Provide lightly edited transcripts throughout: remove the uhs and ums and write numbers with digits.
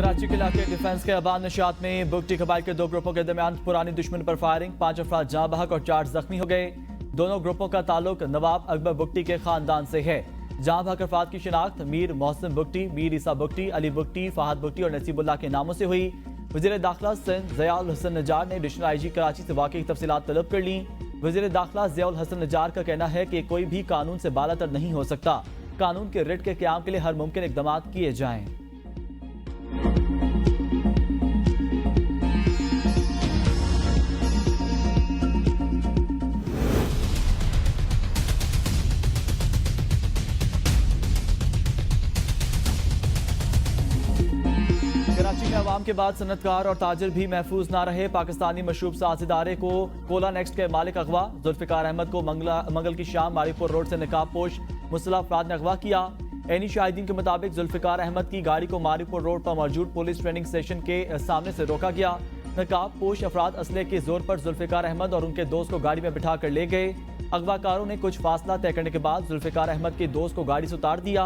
कराची के इलाके डिफेंस के अबान नशात में बुगटी कबाइल के दो ग्रुपों के दरमियान पुरानी दुश्मन पर फायरिंग, 5 अफराद जाँ बहक और 4 जख्मी हो गए। दोनों ग्रुपों का ताल्लुक नवाब अकबर बुगटी के खानदान से है। जाँ बहक अफराद की शिनाख्त मीर मोहसिन बुगटी, मीर ईसा बुगटी, अली बुगटी, फहद बुगटी और नसीबुल्लाह के नामों से हुई। वज़ीर दाखिला सिंध ज़ियाउल हसन नजार ने एडिशनल IG कराची से वाकई तफसीलात तलब कर ली। वज़ीर दाखिला ज़ियाउल हसन नजार का कहना है कि कोई भी कानून से बालातर नहीं हो सकता। कानून के रिट के क़याम के लिए हर मुमकिन इक़दाम किए जाएं। कराची में अवाम के बाद सनतकार और ताजिर भी महफूज ना रहे। पाकिस्तानी मशरूब साज इदारे को कोला नेक्स्ट के मालिक अगवा, जुल्फिकार अहमद को मंगल की शाम मारीपुर रोड से नकाब पोश मुसल्लह अफराद ने अगवा किया। एनी शाहिदीन के मुताबिक जुल्फिकार अहमद की गाड़ी को मारीपुर रोड पर मौजूद पुलिस ट्रेनिंग स्टेशन के सामने से रोका गया। नकाब पोश अफराद असले के जोर पर जुल्फिकार अहमद और उनके दोस्त को गाड़ी में बिठा कर ले गए। अगवाकारों ने कुछ फासला तय करने के बाद जुल्फिकार अहमद के दोस्त को गाड़ी से उतार दिया।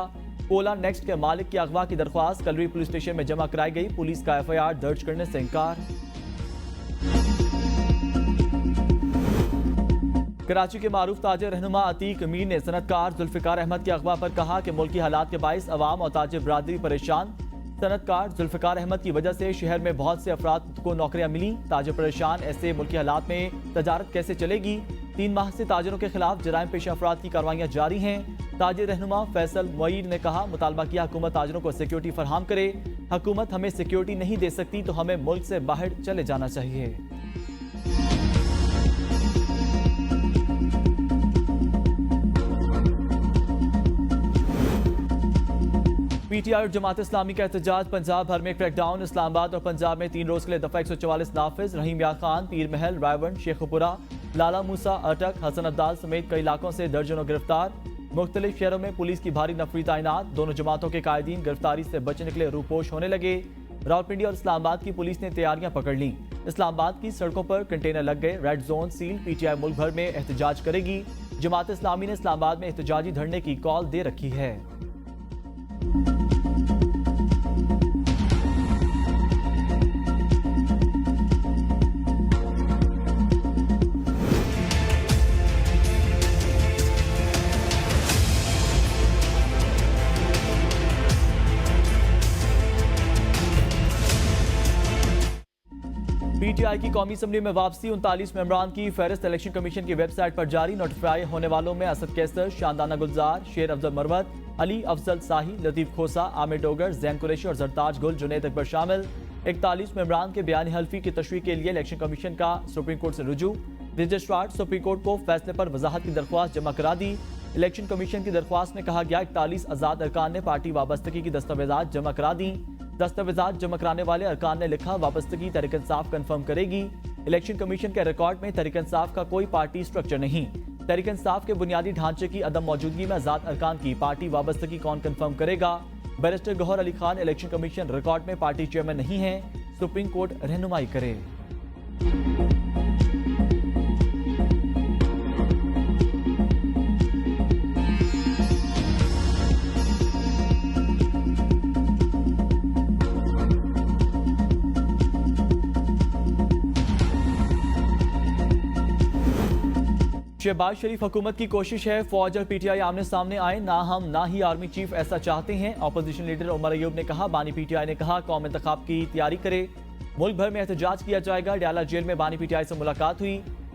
कोला नेक्स्ट के मालिक की अगवा की दरख्वास्त कलवी पुलिस स्टेशन में जमा कराई गई। पुलिस का FIR दर्ज करने से इंकार। कराची के मारूफ ताजिर रहनुमा अतीक मीर ने सनतकार जुल्फिकार अहमद की अगवा पर कहा कि मुल्की हालात के बाइस अवाम और ताजिर बरादरी परेशान। सनतकार जुल्फिकार अहमद की वजह से शहर में बहुत से अफराद को नौकरियां मिली। ताजिर परेशान, ऐसे मुल्की हालात में तजारत कैसे चलेगी। 3 माह से ताजिरों के खिलाफ जराइम पेशा अफराद की कार्रवाइयां जारी हैं। ताजिर रहनुमा फैसल मुईद ने कहा, मुतालबा किया हुकूमत ताजिरों को सिक्योरिटी फराहम करे। हुकूमत हमें सिक्योरिटी नहीं दे सकती तो हमें मुल्क से बाहर चले जाना चाहिए। PTI और जमात इस्लामी का एहतजाज, पंजाब भर में क्रैकडाउन। इस्लामाबाद और पंजाब में 3 रोज के लिए दफा 144 नाफिज। रहीम यार खान, पीर महल, रायवन, शेखपुरा, लाला मूसा, अटक, हसन अब्दाल समेत कई इलाकों से दर्जनों गिरफ्तार। मुख्तलिफ शहरों में पुलिस की भारी नफरी तैनात। दोनों जमातों के कायदीन गिरफ्तारी से बचने के लिए रूपोश होने लगे। रावलपिंडी और इस्लामाबाद की पुलिस ने तैयारियां पकड़ लीं। इस्लामाबाद की सड़कों पर कंटेनर लग गए। Red zone seal. PTI मुल्क भर में एहतजाज करेगी। जमात इस्लामी ने इस्लामाबाद में एहतजाजी धरने की कॉल दे रखी है। PTI की कौमी असम्बली में वापसी। 39 मेंबरान की फहरिस्त इलेक्शन कमीशन की वेबसाइट पर जारी। नोटिफाई होने वालों में असद कैसर, शानदाना गुलजार, शेर अफजल मरवत, अली अफजल शाही, लतीफ खोसा, आमिर डोगर, जैन कुरैशी और जरताज गुल जुनैद अकबर शामिल। 41 मेंबरान के बयान हल्फी की तशरीह के लिए इलेक्शन कमीशन का सुप्रीम कोर्ट से रुजू। रजिस्ट्रार सुप्रीम कोर्ट को फैसले पर वजाहत की दरख्वास्त जमा करा दी। इलेक्शन कमीशन की दरख्वास्त में कहा गया 41 आजाद अरकान ने पार्टी वाबस्तगी की दस्तावेजात जमा करा दी। दस्तावेजात जमा कराने वाले अरकान ने लिखा, वाबस्तगी तहरीक इंसाफ कंफर्म करेगी। इलेक्शन कमीशन के रिकॉर्ड में तहरीक इंसाफ का कोई पार्टी स्ट्रक्चर नहीं। तहरीक इंसाफ के बुनियादी ढांचे की अदम मौजूदगी में आजाद अरकान की पार्टी वाबस्तगी कौन कंफर्म करेगा। Barrister Gohar Ali Khan, election commission record में पार्टी चेयरमैन नहीं है। सुप्रीम कोर्ट रहनुमाई करे। शहबाज शरीफ हुकूमत की कोशिश है फौज और PTI आमने सामने आए। ना हम ना ही आर्मी चीफ ऐसा चाहते हैं। अपोजिशन लीडर उमर अयूब ने कहा, बानी PTI ने कहा कौम इंतखाब की तैयारी करे। मुल्क भर में एहतजाज किया जाएगा। डयाला जेल में बानी PTI से मुलाकात हुई।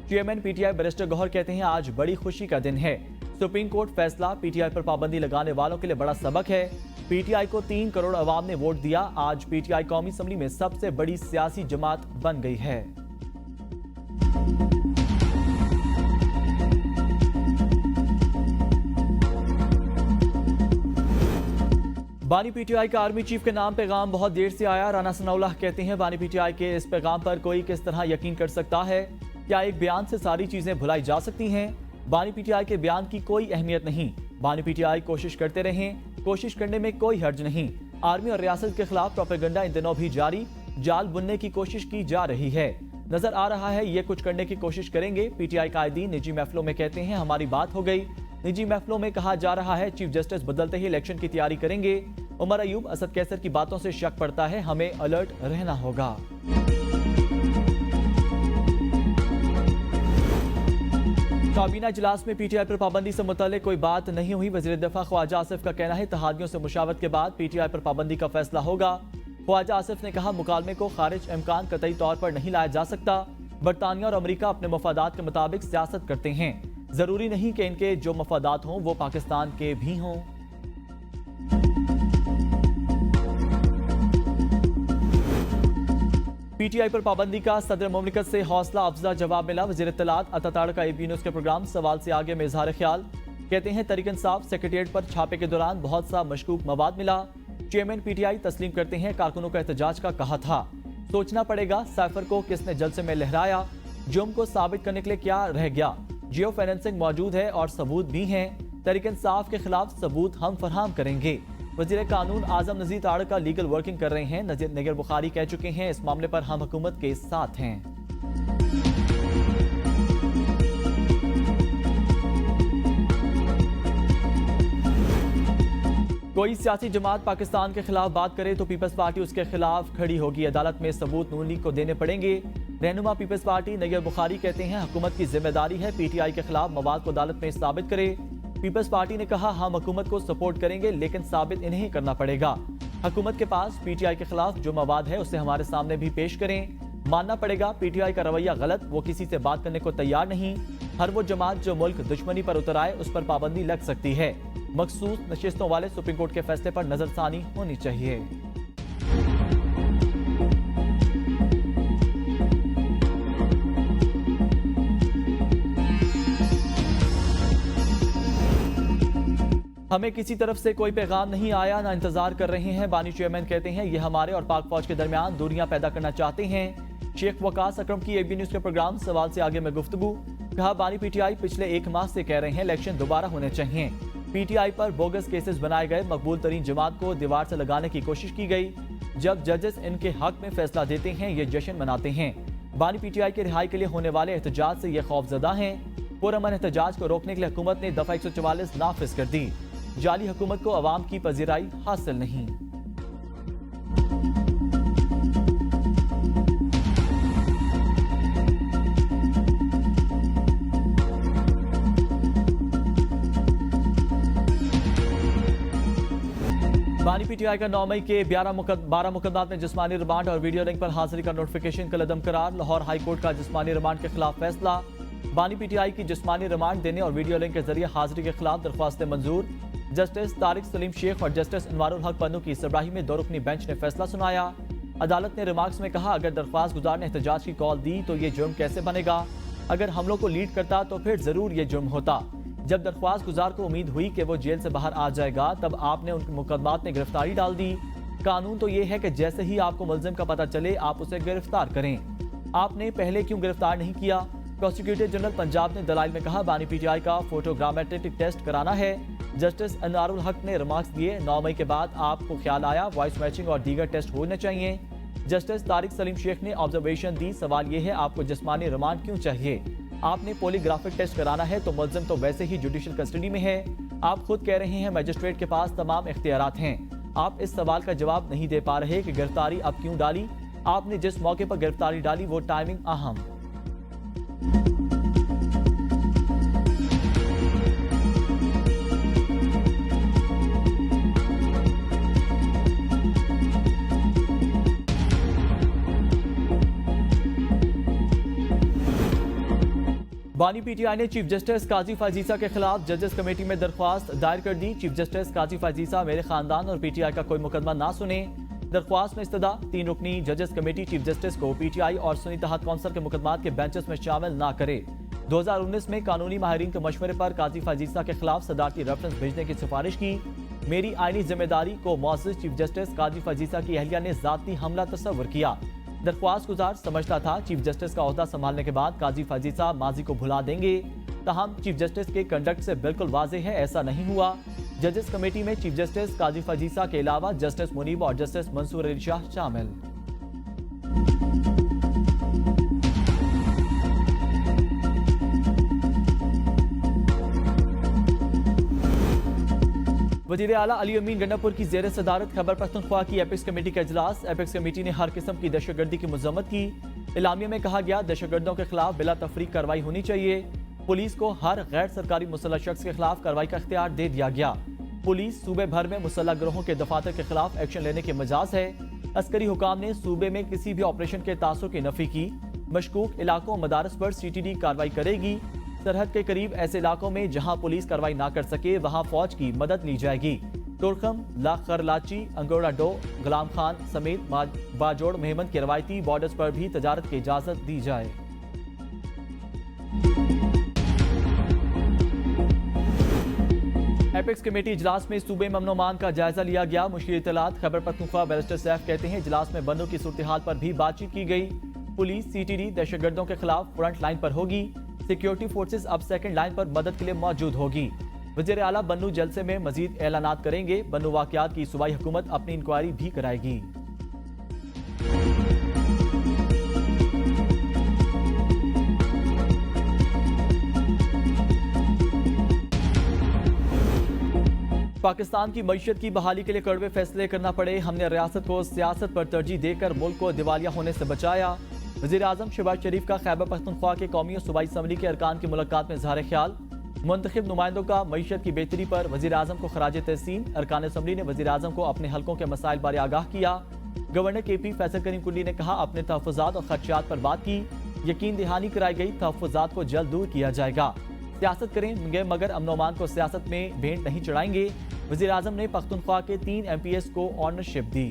चेयरमैन PTI बैरिस्टर गौहर कहते हैं, आज बड़ी खुशी का दिन है। सुप्रीम कोर्ट फैसला PTI पर पाबंदी लगाने वालों के लिए बड़ा सबक है। PTI को 3 करोड़ अवाम ने वोट दिया। आज PTI कौमी असम्बली में सबसे बड़ी सियासी जमात बन गई है। बानी PTI का आर्मी चीफ के नाम पैगाम बहुत देर से आया। राना सनाउल्लाह कहते हैं, बानी PTI के इस पैगाम पर कोई किस तरह यकीन कर सकता है। क्या एक बयान से सारी चीजें भुलाई जा सकती हैं। बानी PTI के बयान की कोई अहमियत नहीं। बानी PTI कोशिश करते रहें, कोशिश करने में कोई हर्ज नहीं। आर्मी और रियासत के खिलाफ प्रोपेगेंडा इन दिनों भी जारी। जाल बुनने की कोशिश की जा रही है। नजर आ रहा है ये कुछ करने की कोशिश करेंगे। PTI कायदीन निजी महफिलों में कहते हैं, हमारी बात हो गई। निजी महफिलों में कहा जा रहा है चीफ जस्टिस बदलते ही इलेक्शन की तैयारी करेंगे उमर अयूब, असद कैसर की बातों से शक पड़ता है, हमें अलर्ट रहना होगा। काबीना इजलास में पीटीआई पर पाबंदी से मुताल्लिक कोई बात नहीं हुई। वज़ीर दफ़ा ख्वाजा आसिफ का कहना है, इत्तेहादियों से मुशावरत के बाद पीटीआई पर पाबंदी का फैसला होगा। ख्वाजा आसिफ ने कहा, मुकालमे को खारिज इम्कान कतई तौर पर नहीं लाया जा सकता। बरतानिया और अमरीका अपने मफादात के मुताबिक सियासत करते हैं, जरूरी नहीं कि इनके जो मफादात हों वो पाकिस्तान के भी हों। पीटीआई पर पाबंदी का सदर मुमलिकत से हौसला अफजा जवाब मिला। वज़ीर इत्तलात अता ताड़ का एबी न्यूज़ के प्रोग्राम सवाल से आगे में इजहार ख्याल। कहते हैं, तहरीक इंसाफ सेक्रेटेरिएट पर छापे के दौरान बहुत सा मशकूक मवाद मिला। चेयरमैन पीटीआई तस्लीम करते हैं, कारकुनों का एहतजाज का कहा था, सोचना पड़ेगा साइफर को किसने जलसे में लहराया, जुर्म को साबित करने के लिए क्या रह गया। जियो फाइनेंसिंग मौजूद है और सबूत भी हैं। तहरीक इंसाफ के खिलाफ सबूत हम फराहम करेंगे। वज़ीर कानून आजम नज़ीर ताड़ का लीगल वर्किंग कर रहे हैं। निगर बुखारी कह चुके हैं, इस मामले पर हम हुकूमत के साथ हैं। कोई सियासी जमात पाकिस्तान के खिलाफ बात करे तो पीपल्स पार्टी उसके खिलाफ खड़ी होगी। अदालत में सबूत नून लीग को देने पड़ेंगे। रहनुमा पीपल्स पार्टी निगर बुखारी कहते हैं, हुकूमत की जिम्मेदारी है पीटीआई के खिलाफ मवाद को अदालत में साबित करे। पीपल्स पार्टी ने कहा, हम हुकूमत को सपोर्ट करेंगे लेकिन साबित इन्हें करना पड़ेगा। हुकूमत के पास पीटीआई के खिलाफ जो मवाद है उसे हमारे सामने भी पेश करें। मानना पड़ेगा पीटीआई का रवैया गलत, वो किसी से बात करने को तैयार नहीं। हर वो जमात जो मुल्क दुश्मनी पर उतर आए उस पर पाबंदी लग सकती है। मखसूस नशिस्तों वाले सुप्रीम कोर्ट के फैसले पर नजरसानी होनी चाहिए। हमें किसी तरफ से कोई पैगाम नहीं आया, ना इंतजार कर रहे हैं। बानी चेयरमैन कहते हैं, ये हमारे और पाक फौज के दरमियान दूरियां पैदा करना चाहते हैं। शेख वकास अकरम की एबी न्यूज़ के प्रोग्राम सवाल से आगे में गुफ्तगू। कहा, बानी पीटीआई पिछले 1 माह से कह रहे हैं इलेक्शन दोबारा होने चाहिए। पीटीआई पर बोगस केसेस बनाए गए, मकबूल तरीन जमात को दीवार से लगाने की कोशिश की गई। जब जजेस इनके हक में फैसला देते हैं ये जश्न मनाते हैं। बानी पीटीआई के रिहाई के लिए होने वाले एहतजाज से ये खौफजदा हैं। पुरअमन एहतजाज को रोकने के लिए हुकूमत ने दफा 144 नाफिज कर दी। जाली हुकूमत को अवाम की पजीराई हासिल नहीं। बानी पीटीआई का 9 मई के 12 मुकदमात में जिस्मानी रिमांड और वीडियो लिंक पर हाजिरी का नोटिफिकेशन कल अदम करार। लाहौर हाई कोर्ट का जिस्मानी रिमांड के खिलाफ फैसला। बानी पीटीआई की जिस्मानी रिमांड देने और वीडियो लिंक के जरिए हाजिरी के खिलाफ दरख्वास्तें मंजूर। जस्टिस तारिक सलीम शेख और जस्टिस अनवारुल हक पन्नू की सरबराही में 2 रुकनी बेंच ने फैसला सुनाया। अदालत ने रिमार्क्स में कहा, अगर दरख्वास्त गुजार ने एहतजाज की कॉल दी तो ये जुर्म कैसे बनेगा। अगर हमलों को लीड करता तो फिर जरूर ये जुर्म होता। जब दरख्वास्त गुजार को उम्मीद हुई कि वो जेल से बाहर आ जाएगा तब आपने उनके मुकदमात में गिरफ्तारी डाल दी। कानून तो ये है कि जैसे ही आपको मुलजिम का पता चले आप उसे गिरफ्तार करें। आपने पहले क्यों गिरफ्तार नहीं किया। प्रोसिक्यूटर जनरल पंजाब ने दलाइल में कहा, बानी पीटीआई का फोटोग्रामेट्रिक टेस्ट कराना है। जस्टिस अनवारुल हक ने रिमार्क्स दिए, 9 मई के बाद आपको ख्याल आया वॉइस मैचिंग और दीगर टेस्ट होने चाहिए। जस्टिस तारिक सलीम शेख ने ऑब्जर्वेशन दी, सवाल यह है आपको जिस्मानी रिमांड क्यों चाहिए। आपने पॉलीग्राफिक टेस्ट कराना है तो मुलजिम तो वैसे ही जुडिशियल कस्टडी में है। आप खुद कह रहे हैं मजिस्ट्रेट के पास तमाम इख्तियारात हैं। आप इस सवाल का जवाब नहीं दे पा रहे कि गिरफ्तारी अब क्यों डाली। आपने जिस मौके पर गिरफ्तारी डाली वो टाइमिंग अहम। बानी पीटीआई ने चीफ जस्टिस काजी फाजीसा के खिलाफ जजेस कमेटी में दरख्वास्त दायर कर दी। चीफ जस्टिस काजी फाजीसा मेरे खानदान और पीटीआई का कोई मुकदमा ना सुने। दरख्वास्त में इस्तदा 3 रुकनी जजेस कमेटी चीफ जस्टिस को पीटीआई और सुन्नी तहत कौंसिल के मुकदमात के बेंचेस में शामिल ना करे। 2019 में कानूनी माहिरीन के मशवरे पर काजी फाजीसा के खिलाफ सदारती रेफरेंस भेजने की सिफारिश की। मेरी आईनी जिम्मेदारी को मुअज़्ज़िज़ चीफ जस्टिस काजी फाजीसा की अहलिया ने जाती हमला तस्वर किया। दरख्वास्त गुजार समझता था चीफ जस्टिस का ओहदा संभालने के बाद काजी फाजीसा माजी को भुला देंगे। ताहम चीफ जस्टिस के कंडक्ट से बिल्कुल वाज़ेह है ऐसा नहीं हुआ। जजेस कमेटी में चीफ जस्टिस काजी फाजीसा के अलावा जस्टिस मुनीब और जस्टिस मंसूर अली शाह शामिल। वजीर आला अली अमीन गंडापुर की जेर सदारत खैबर पख्तूनख्वा की एपेक्स कमेटी का इजलास। एपेक्स कमेटी ने हर किस्म की दहशतगर्दी की मजम्मत की। इलामिया में कहा गया दहशतगर्दों के खिलाफ बिला तफरीक कार्रवाई होनी चाहिए। पुलिस को हर गैर सरकारी मुसल्लह शख्स के खिलाफ कार्रवाई का इख्तियार दे दिया गया। पुलिस सूबे भर में मुसल्लह गिरोहों के दफातर के खिलाफ एक्शन लेने के मिजाज है। अस्करी हुकाम ने सूबे में किसी भी ऑपरेशन के तासुर की नफी की। मशकूक इलाकों मदारस पर CTD कार्रवाई करेगी। सरहद के करीब ऐसे इलाकों में जहां पुलिस कार्रवाई ना कर सके वहां फौज की मदद ली जाएगी। तुरखम, लाखरलाची, अंगोड़ा डो, गुलाम खान समेत बाजोड़ मेहमन के रवायती बॉर्डर्स पर भी तजारत की इजाजत दी जाए। एपेक्स कमेटी इजलास में सूबे में अमन-ओ-अमान का जायजा लिया गया। मुश्किल इत्तलात खैबर पख्तूनख्वा बैरिस्टर सैफ कहते हैं इजलास में बंदों की सूरत हाल पर भी बातचीत की गई। पुलिस CTD दहशतगर्दों के खिलाफ फ्रंट लाइन पर होगी। सिक्योरिटी फोर्सेस अब सेकंड लाइन पर मदद के लिए मौजूद होगी। वज़ीर आला बन्नू जलसे में मजीद ऐलानात करेंगे। बन्नू वाक़यात की सूबाई हुकूमत अपनी इंक्वायरी भी कराएगी। पाकिस्तान की मईशत की बहाली के लिए कड़वे फैसले करना पड़े। हमने रियासत को सियासत पर तरजीह देकर मुल्क को दिवालिया होने से बचाया। वज़ीर आज़म शहबाज शरीफ का खैबर पख्तूनख्वा के कौमी और सूबाई असम्बली के अरकान की मुलाकात में इज़हार ख्याल। मुंतखब नुमाइंदों का मईशत की बेहतरी पर वज़ीर आज़म को खराज तहसीन। अरकान असम्बली ने वज़ीर आज़म को अपने हल्कों के मसाइल बारे आगाह किया। गवर्नर KP फैसल करीम कुल्ली ने कहा अपने तहफ़्फ़ुज़ात और खदशात पर बात की। यकीन दहानी कराई गई तहफ़्फ़ुज़ात को जल्द दूर किया जाएगा। सियासत करेंगे मगर अमन-ओ-अमान को सियासत में भेंट नहीं चढ़ाएंगे। वज़ीर आज़म ने पख्तूनख्वा के 3 MPS को ऑनरशिप दी।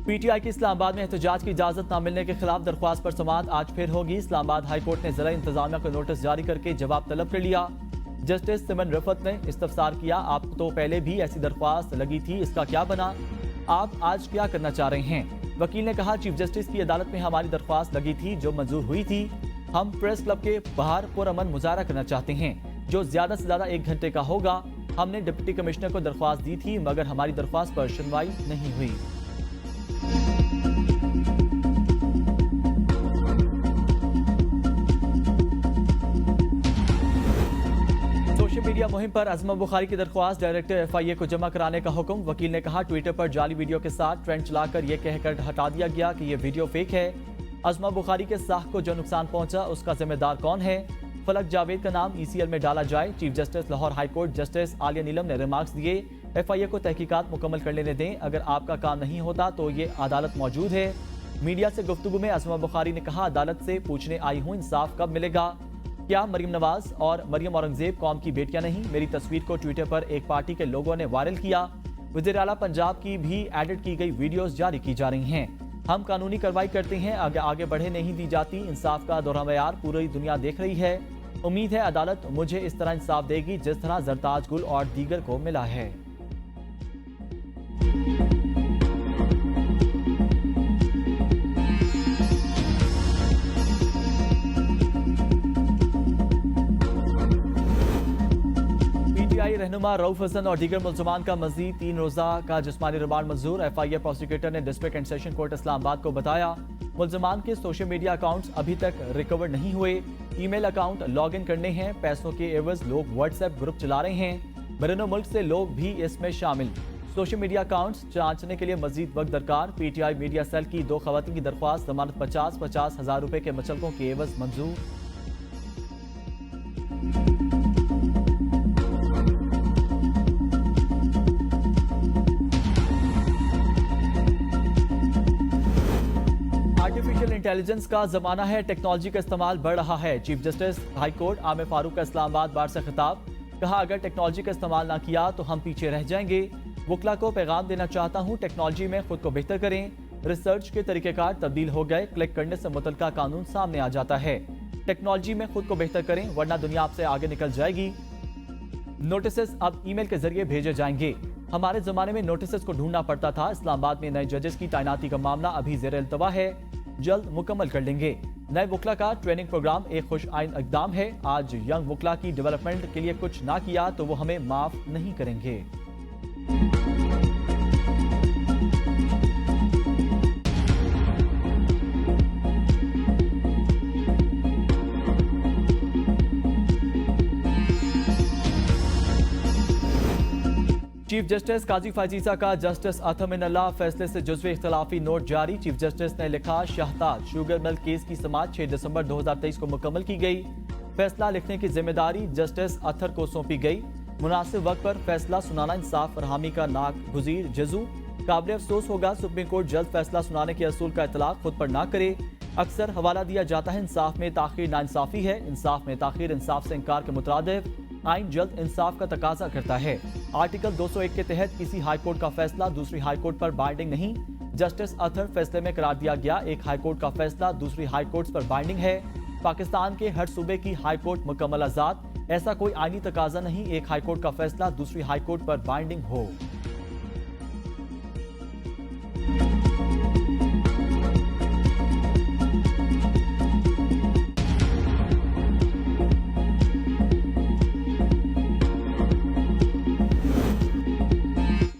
PTI की इस्लामाबाद में एहतजाज की इजाजत न मिलने के खिलाफ दरख्वास्त पर समाअत आज फिर होगी। इस्लामाबाद हाई कोर्ट ने जिला इंतजामिया को नोटिस जारी करके जवाब तलब कर लिया। जस्टिस सिमन रफत ने इस्तफसार किया, आप तो पहले भी ऐसी दरख्वास्त लगी थी, इसका क्या बना? आप आज क्या करना चाह रहे हैं? वकील ने कहा चीफ जस्टिस की अदालत में हमारी दरख्वास्त लगी थी जो मंजूर हुई थी। हम प्रेस क्लब के बाहर पुरअमन मुजाहरा करना चाहते हैं जो ज्यादा से ज्यादा 1 घंटे का होगा। हमने डिप्टी कमिश्नर को दरख्वास्त दी थी मगर हमारी दरख्वास्त पर सुनवाई नहीं हुई। सोशल मीडिया मुहिम पर अजमा बुखारी की दरख्वास्त डायरेक्टर FIA को जमा कराने का हुक्म। वकील ने कहा ट्विटर पर जाली वीडियो के साथ ट्रेंड चलाकर यह कहकर हटा दिया गया कि यह वीडियो फेक है। अजमा बुखारी के साख को जो नुकसान पहुंचा उसका जिम्मेदार कौन है? फलक जावेद का नाम ECL में डाला जाए। Chief justice Lahore high court justice Aliya Neelam ने रिमार्क्स दिए FIA को तहकीकात मुकम्मल कर लेने दें। अगर आपका काम नहीं होता तो ये अदालत मौजूद है। मीडिया से गुफ्तगू में अजमा बुखारी ने कहा अदालत से पूछने आई हूँ इंसाफ कब मिलेगा? क्या मरियम नवाज और मरियम औरंगजेब कौम की बेटियां नहीं? मेरी तस्वीर को ट्विटर पर एक पार्टी के लोगों ने वायरल किया। वज़ीर आला पंजाब की भी एडिट की गई वीडियोस जारी की जा रही हैं। हम कानूनी कार्रवाई करते हैं, आगे बढ़े नहीं दी जाती। इंसाफ का दोहरा मयार पूरी दुनिया देख रही है। उम्मीद है अदालत मुझे इस तरह इंसाफ देगी जिस तरह जरताज गुल और दीगर को मिला है। PTI रहनुमा रऊफ हसन और दीगर मुल्ज़मान का मज़ीद 3 रोज़ा का जिस्मानी रिमांड मंजूर। FIA प्रोसिक्यूटर ने district and session court Islamabad को बताया मुल्ज़मान के सोशल मीडिया अकाउंट्स अभी तक रिकवर नहीं हुए। ईमेल अकाउंट लॉग इन करने हैं। पैसों के एवज लोग WhatsApp ग्रुप चला रहे हैं। बैरून मुल्क से लोग भी इसमें शामिल। सोशल मीडिया अकाउंट्स जांचने के लिए मजीद वक्त दरकार। PTI मीडिया सेल की 2 खवातीन की दरख्वास्त जमानत 50-50 हज़ार रुपए के मुचलकों के एवज मंजूर। आर्टिफिशियल इंटेलिजेंस का जमाना है, टेक्नोलॉजी का इस्तेमाल बढ़ रहा है। Chief justice high court Aamir Farooq का इस्लामाबाद बार से खिताब। कहा अगर टेक्नोलॉजी का इस्तेमाल ना किया तो हम पीछे रह जाएंगे। वकला को पैगाम देना चाहता हूँ टेक्नोलॉजी में खुद को बेहतर करें। रिसर्च के तरीकेकार तब्दील हो गए, क्लिक करने से मुतलका कानून सामने आ जाता है। टेक्नोलॉजी में खुद को बेहतर करें वरना दुनिया आपसे आगे निकल जाएगी। नोटिस अब ईमेल के जरिए भेजे जाएंगे। हमारे जमाने में नोटिस को ढूंढना पड़ता था। इस्लामाबाद में नए जजेस की तैनाती का मामला अभी ज़ेर इल्तवा है, जल्द मुकम्मल कर लेंगे। नए वकला का ट्रेनिंग प्रोग्राम एक खुश आइन इक़दाम है। आज यंग वकला की डेवलपमेंट के लिए कुछ ना किया तो वो हमें माफ नहीं करेंगे। चीफ जस्टिस काजी फाजीसा का जस्टिस अथमिनल्लाह फैसले से जुज़्व इख्तलाफी नोट जारी। चीफ जस्टिस ने लिखा, शहताज शुगर मिल केस की समाअत 6 दिसंबर 2023 को मुकम्मल की गई। फैसला लिखने की जिम्मेदारी जस्टिस अथर को सौंपी गई। मुनासिब वक्त पर फैसला सुनाना इंसाफ फरहमी का नागुज़ीर जजू। काबिल अफसोस होगा सुप्रीम कोर्ट जल्द फैसला सुनाने के असूल का इतलाक खुद पर ना करे। अक्सर हवाला दिया जाता है इंसाफ में ताखीर नाइंसाफी है, इंसाफ में ताखीर इंसाफ से इनकार के मुतरादिफ। आइन जल्द इंसाफ का तकाजा करता है। आर्टिकल 201 के तहत किसी हाईकोर्ट का फैसला दूसरी हाईकोर्ट पर बाइंडिंग नहीं। जस्टिस अथर फैसले में करार दिया गया, एक हाईकोर्ट का फैसला दूसरी हाईकोर्ट्स पर बाइंडिंग है। पाकिस्तान के हर सूबे की हाईकोर्ट मुकम्मल आजाद, ऐसा कोई आईनी तकाजा नहीं एक हाईकोर्ट का फैसला दूसरी हाईकोर्ट पर बाइंडिंग हो।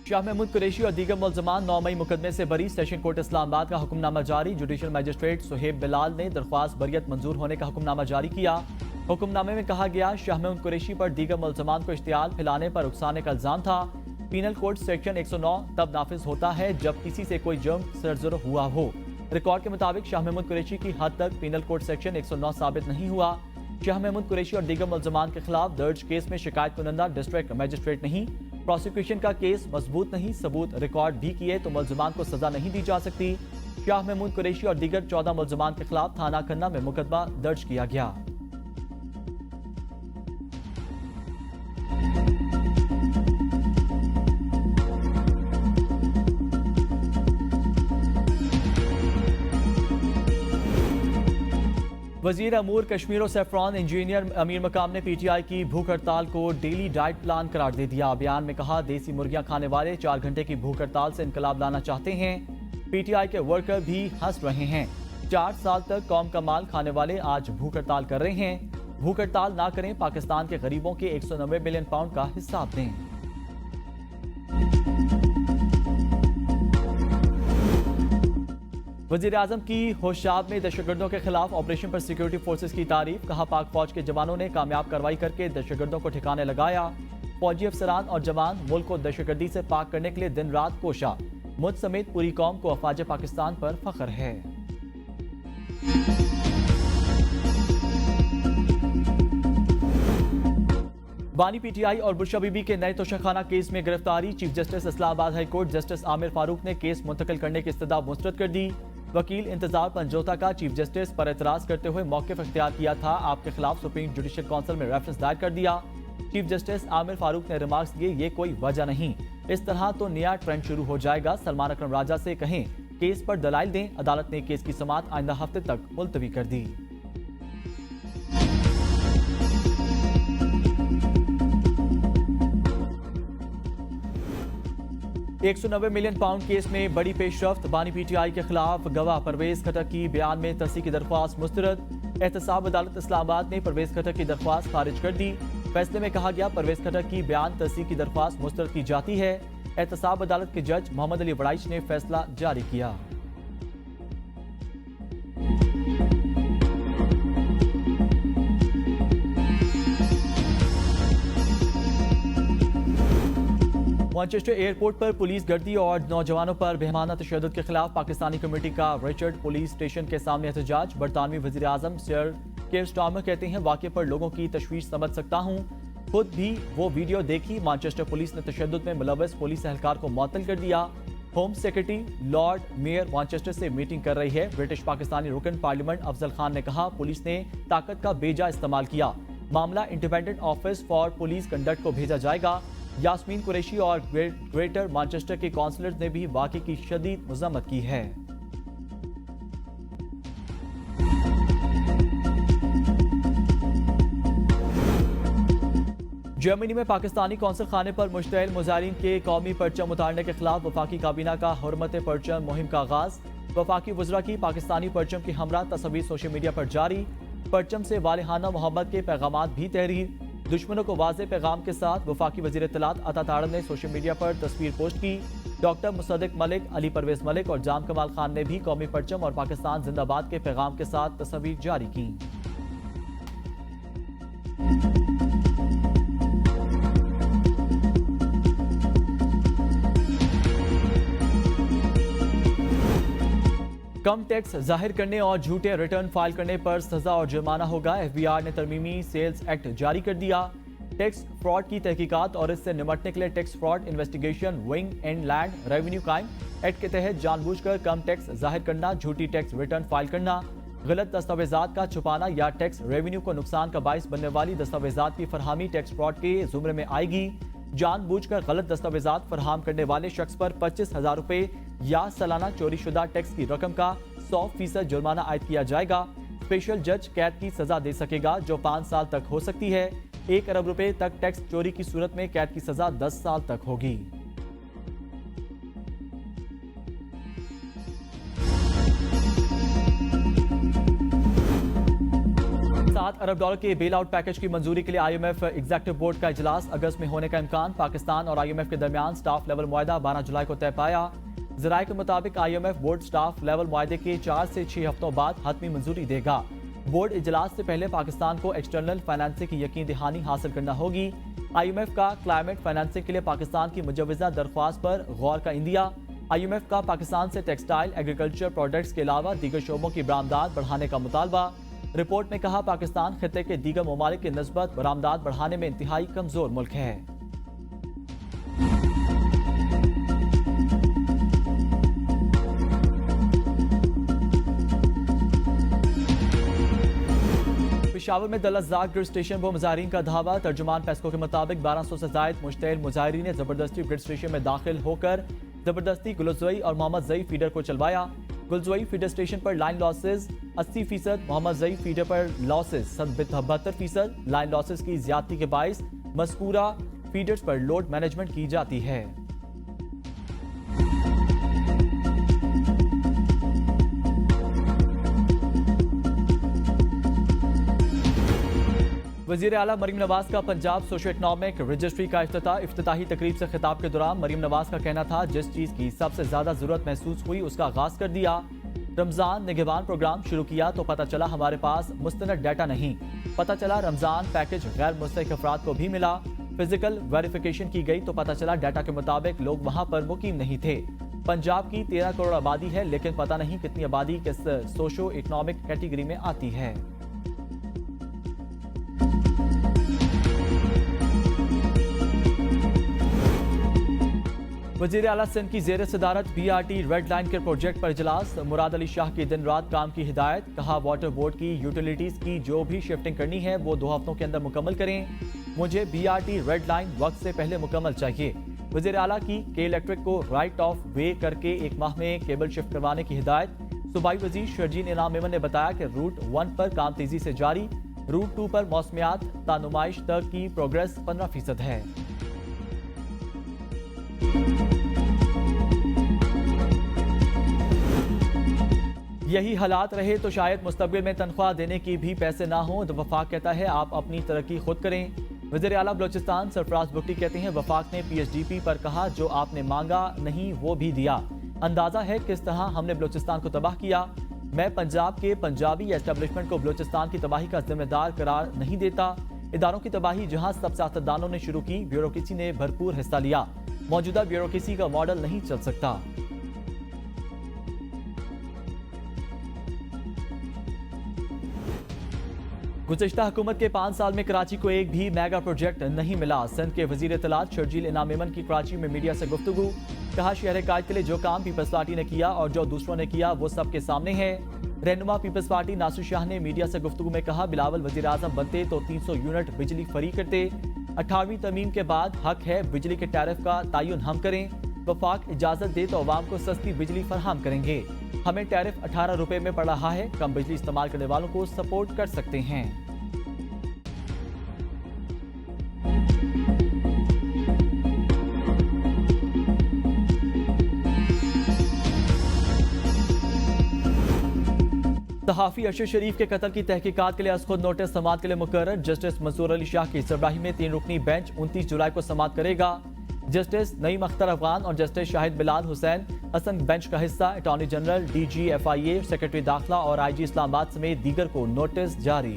शाह महमूद कुरैशी और दीगर मुल्ज़मान 9 मई मुकदमे से बरी। सेशन कोर्ट इस्लामाबाद का हुक्मनामा जारी। जुडिशल मजिस्ट्रेट सुहेब बिलाल ने दरख्वास्त बरियत मंजूर होने का हुक्मनामा जारी किया। हुक्मनामे में कहा गया, शाह महमूद कुरैशी पर दीगर मुल्ज़मान को इश्तियाल फैलाने पर उकसाने का इल्जाम था। पीनल कोड सेक्शन 109 तब नाफिज होता है जब किसी से कोई जुर्म सरजर हुआ हो। रिकॉर्ड के मुताबिक शाह महमूद कुरैशी की हद तक पीनल कोड सेक्शन 109 साबित नहीं हुआ। शाह महमूद कुरैशी और दीगर मुल्ज़मान के खिलाफ दर्ज केस में शिकायत कुनंदा डिस्ट्रिक्ट मजिस्ट्रेट नहीं। प्रोसिक्यूशन का केस मजबूत नहीं, सबूत रिकॉर्ड भी किए तो मुल्ज़मान को सजा नहीं दी जा सकती। शाह महमूद कुरैशी और दीगर 14 मुल्ज़मान के खिलाफ थाना खन्ना में मुकदमा दर्ज किया गया। वजीर अमूर कश्मीर और सेफ्रॉन इंजीनियर अमीर मकाम ने पीटीआई की भूख हड़ताल को डेली डाइट प्लान करार दे दिया। बयान में कहा, देसी मुर्गियां खाने वाले 4 घंटे की भूख हड़ताल से इनकलाब लाना चाहते हैं। पीटीआई के वर्कर भी हंस रहे हैं। 4 साल तक कौम का माल खाने वाले आज भूख हड़ताल कर रहे हैं। भूख हड़ताल ना करें, पाकिस्तान के गरीबों के 190 बिलियन पाउंड का हिसाब दें। वजीर आजम की होशाब में दहशतगर्दों के खिलाफ ऑपरेशन पर सिक्योरिटी फोर्सेस की तारीफ। कहा, पाक फौज के जवानों ने कामयाब कार्रवाई करके दहशतगर्दों को ठिकाने लगाया। फौजी अफसरान और जवान मुल्क को दहशतगर्दी से पाक करने के लिए दिन रात कोशा। मुझ समेत पूरी कौम को अफवाज पाकिस्तान पर फख्र है। बानी पीटीआई और बुरशा बीबी के नए तोशाखाना केस में गिरफ्तारी। Chief justice Islamabad high court justice Aamir Farooq ने केस मुंतकिल करने की इस्तदा मुस्तरद कर दी। वकील इंतजार पंजोता का चीफ जस्टिस पर एतराज करते हुए मौक़िफ़ इख्तियार किया था। आपके खिलाफ सुप्रीम जुडिशल काउंसिल में रेफरेंस दायर कर दिया। चीफ जस्टिस आमिर फारूक ने रिमार्क्स दिए, ये कोई वजह नहीं, इस तरह तो नया ट्रेंड शुरू हो जाएगा। सलमान अकरम राजा से कहें केस पर दलाइल दें। अदालत ने केस की समाअत आइंदा हफ्ते तक मुलतवी कर दी। £190 मिलियन केस में बड़ी पेशरफ्त। बानी पीटीआई के खिलाफ गवाह परवेज खटक की बयान में तस्दीक की दरख्वास्त मुस्तरद। एहतसाब अदालत इस्लामाबाद ने परवेज खटक की दरख्वास्त खारिज कर दी। फैसले में कहा गया, परवेज खटक की बयान तस्दीक की दरख्वास्त मुस्तरद की जाती है। एहतसाब अदालत के जज मोहम्मद अली वड़ाइच ने फैसला जारी किया। मैनचेस्टर एयरपोर्ट पर पुलिस गर्दी और नौजवानों पर बेहमाना तशद्दुद के खिलाफ पाकिस्तानी कमेटी का रिचर्ड पुलिस स्टेशन के सामने एहतजाज। बरतानवी वजीर आजम सर केयर स्टार्मर कहते हैं, वाक़े पर लोगों की तशवीश समझ सकता हूँ, खुद भी वो वीडियो देखी। मैनचेस्टर पुलिस ने तशद्दुद में मुलव्वस पुलिस एहलकार को मुअत्तल कर दिया। Home secretary Lord mayor Manchester से मीटिंग कर रही है। ब्रिटिश पाकिस्तानी रुकन पार्लियामेंट अफजल खान ने कहा, पुलिस ने ताकत का बेजा इस्तेमाल किया। मामला independent office for police conduct को भेजा जाएगा। यास्मीन कुरैशी और ग्रेटर मैनचेस्टर के काउंसलर्स ने भी वाक़े की शदीद मज़म्मत की है। जर्मनी में पाकिस्तानी कौंसल खाने पर मुश्तइल मुजाहिरीन के कौमी परचम उतारने के खिलाफ वफाकी काबीना का हुर्मत परचम मुहिम का आगाज। वफाकी वज़रा की पाकिस्तानी परचम की हमरा तस्वीर सोशल मीडिया पर जारी। परचम से वालिहाना मोहब्बत के पैगामात भी तहरीर। दुश्मनों को वाज़े पैगाम के साथ वफाकी वज़ीर इत्तलात अता तारड़ ने सोशल मीडिया पर तस्वीर पोस्ट की। डॉक्टर मुसद्दिक मलिक, अली परवेज मलिक और जाम कमाल खान ने भी कौमी परचम और पाकिस्तान जिंदाबाद के पैगाम के साथ तस्वीर जारी की। कम टैक्स जाहिर करने और झूठे रिटर्न फाइल करने पर सजा और जुर्माना होगा। एफबीआर ने तरमीमी सेल्स एक्ट जारी कर दिया। टैक्स फ्रॉड की तहकीकात और इससे निपटने के लिए tax fraud investigation wing and land revenue crime act के तहत जानबूझकर कम टैक्स जाहिर करना, झूठी टैक्स रिटर्न फाइल करना, गलत दस्तावेजात का छुपाना या टैक्स रेवेन्यू को नुकसान का बाइस बनने वाली दस्तावेजात की फरहमी टैक्स फ्रॉड के जुमरे में आएगी। जानबूझकर गलत दस्तावेजात फराहम करने वाले शख्स पर 25,000 रुपए या सालाना चोरीशुदा टैक्स की रकम का 100% जुर्माना आयद किया जाएगा। स्पेशल जज कैद की सजा दे सकेगा जो 5 साल तक हो सकती है। 1 अरब रुपए तक टैक्स चोरी की सूरत में कैद की सजा 10 साल तक होगी। 7 अरब डॉलर के बेल आउट पैकेज की मंजूरी के लिए आईएमएफ एग्जीक्यूटिव बोर्ड का इजलास अगस्त में होने का इम्कान। पाकिस्तान और आईएमएफ के दरमियान स्टाफ लेवल मुआहदा 12 जुलाई को तय पाया। जराये के मुताबिक आईएमएफ बोर्ड स्टाफ लेवल मुआहदे के 4 से 6 हफ्तों बाद हतमी मंजूरी देगा। बोर्ड इजलास से पहले पाकिस्तान को एक्सटर्नल फाइनेंसिंग की यकीन दहानी हासिल करना होगी। आईएमएफ का क्लाइमेट फाइनेंसिंग के लिए पाकिस्तान की मुजवजा दरख्वास्त पर गौर का इंदिया। आईएमएफ का पाकिस्तान से टेक्सटाइल, एग्रीकल्चर प्रोडक्ट्स के अलावा दीगर शोबों की बरामदात बढ़ाने का मुतालबा। रिपोर्ट में कहा पाकिस्तान खित्ते के दीगर ममालिक की निस्बत बरामदात बढ़ाने में इंतहाई कमजोर मुल्क है। पेशावर में दलतजाक ग्रिड स्टेशन पर मुजाहिरीन का धावा। तर्जुमान पेस्को के मुताबिक 1200 से जायद मुश्तइल मुजाहिरीन ने जबरदस्ती ग्रिड स्टेशन में दाखिल होकर जबरदस्ती गुलजोई और मोहम्मद जई फीडर को चलवाया। गुलजोई फीडर स्टेशन पर लाइन लॉसेज 80%, मोहम्मद जई फीडर पर लॉसेज 72%। लाइन लॉसेज की ज्यादती के बाइस मज़कूरा फीडर्स पर लोड मैनेजमेंट की जाती है। वज़ीर आला मरीम नवाज का पंजाब सोशो इकनॉमिक रजिस्ट्री का इफ्तिताही तकरीब से खिताब के दौरान मरीम नवाज का कहना था जिस चीज की सबसे ज्यादा जरूरत महसूस हुई उसका आगाज कर दिया। रमजान निगहबान प्रोग्राम शुरू किया तो पता चला हमारे पास मुस्तनद डाटा नहीं। पता चला रमजान पैकेज गैर मुस्तहिक अफराद को भी मिला। फिजिकल वेरिफिकेशन की गई तो पता चला डाटा के मुताबिक लोग वहां पर मुकीम नहीं थे। पंजाब की 13 करोड़ आबादी है लेकिन पता नहीं कितनी आबादी किस सोशो इकनॉमिक कैटेगरी में आती है। वज़ीर आला सिंध की ज़ेर सदारत BRT रेड लाइन के प्रोजेक्ट पर इजलास। मुराद अली शाह की दिन रात काम की हिदायत। कहा वाटर बोर्ड की यूटिलिटीज की जो भी शिफ्टिंग करनी है वो 2 हफ्तों के अंदर मुकम्मल करें। मुझे BRT रेड लाइन वक्त से पहले मुकम्मल चाहिए। वज़ीर आला की के इलेक्ट्रिक को राइट ऑफ वे करके 1 माह में केबल शिफ्ट करवाने की हिदायत। सूबाई वज़ीर शर्जील इनाम मेमन ने बताया कि रूट 1 पर काम तेजी से जारी। रूट 2 पर मौसमियात तानुमाइश तक की प्रोग्रेस 15% है। यही हालात रहे तो शायद मुस्तकबिल में तनख्वाह देने की भी पैसे ना हो। तो वफाक कहता है आप अपनी तरक्की खुद करें। वज़ीर आला बलोचिस्तान सरफराज बुगटी कहते हैं वफाक ने PSDP पर कहा जो आपने मांगा नहीं वो भी दिया। अंदाजा है किस तरह हमने बलोचिस्तान को तबाह किया। मैं पंजाब के पंजाबी एस्टेब्लिशमेंट को बलोचिस्तान की तबाही का जिम्मेदार करार नहीं देता। इदारों की तबाही जहां सब सियासतदानों ने शुरू की, ब्यूरोक्रेसी ने भरपूर हिस्सा लिया। मौजूदा ब्यूरोक्रेसी का मॉडल नहीं चल सकता। गुज़िश्ता हुकूमत के 5 साल में कराची को एक भी मेगा प्रोजेक्ट नहीं मिला। सिंध के वजीर इत्तलात शर्जील इनाम मेमन की कराची में मीडिया से गुफ्तगू। कहा शहर कायद के लिए जो काम पीपल्स पार्टी ने किया और जो दूसरों ने किया वो सबके सामने है। रहनुमा पीपल्स पार्टी नासिर शाह ने मीडिया से गुफ्तगू में कहा बिलावल वजीर आजम बनते तो 300 यूनिट बिजली फ्री करते। 18वीं तरमीम के बाद हक है बिजली के टैरिफ का तयन हम करें। वफाक इजाजत दे तो अवाम को सस्ती बिजली फराहम करेंगे। हमें टैरिफ 18 रुपए में पड़ रहा है। कम बिजली इस्तेमाल करने वालों को सपोर्ट कर सकते हैं। सहाफी अरशद शरीफ के कत्ल की तहकीकात के लिए आज खुद नोटिस समाअत के लिए मुकर्रर। जस्टिस मंसूर अली शाह की सरबराही में 3 रुकनी बेंच 29 जुलाई को समाअत करेगा। जस्टिस नईम अख्तर अफगान और जस्टिस शाहिद बिलाल हुसैन हसन बेंच का हिस्सा। Attorney general, DG FIA, secretary दाखिला और IG इस्लामाबाद समेत दीगर को नोटिस जारी।